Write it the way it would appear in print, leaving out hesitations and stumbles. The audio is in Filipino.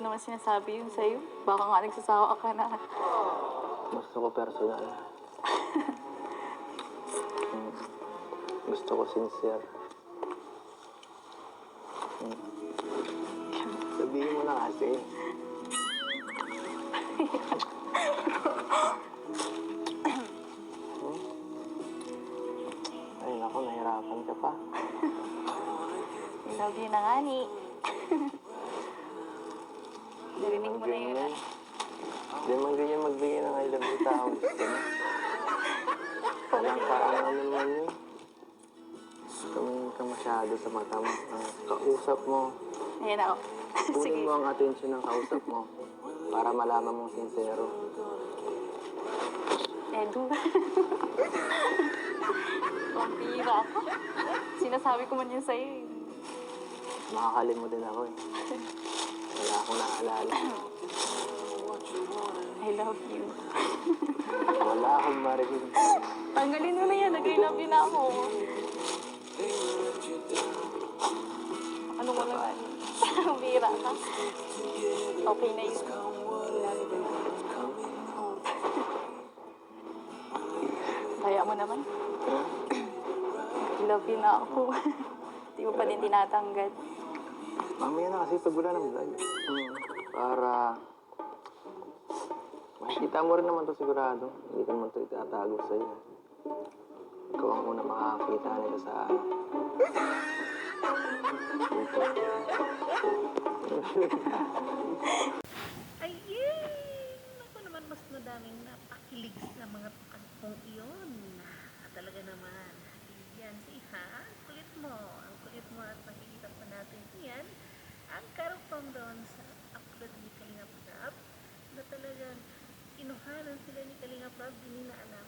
naman sinasabi yun sa'yo. Baka nga nagsasawa ka na. Gusto ko personal. Gusto ko sincere. Sabihin mo na kasi. Ay, naku, nahirapan ka pa. I love you na nga, ni. Narinig mo na yun. Hindi man ganyan magbigay ng I love you tao. Gusto mo? Walang kaano naman yun. Tumingin ka masyado sa mata mo. Kausap mo. Ayan ako. Sige. Kunin mo ang atensyon ng kausap mo para malaman mong sincero. Edu. Pampira ako. Sinasabi ko man yun sa'yo eh. Makakalim mo din ako eh. Wala akong naalala. I love you. Wala akong marinig. Tanggalin mo na yan. Nag-I love you na ako. Ano mo naman? Pampira ka. Okay na yun. Kaya mo naman. I love you na ako. Hindi mo pa din tinatanggal. Mamaya na kasi pag wala ng vlog. Para makikita mo rin naman to sigurado. Hindi ka naman to itatago sa'yo. Ikaw ang una makakakita nila sa Ay, yay! Ako naman mas madaming napakilig sa mga pakantong iyon. Talaga naman. Yan, si ha? Kulit mo. Ang kulit mo at makikita pa natin yan. Ang karugtong doon sa upload ni Kalinga Prab na talagang kinuhanan sila ni Kalinga Prab, din na alam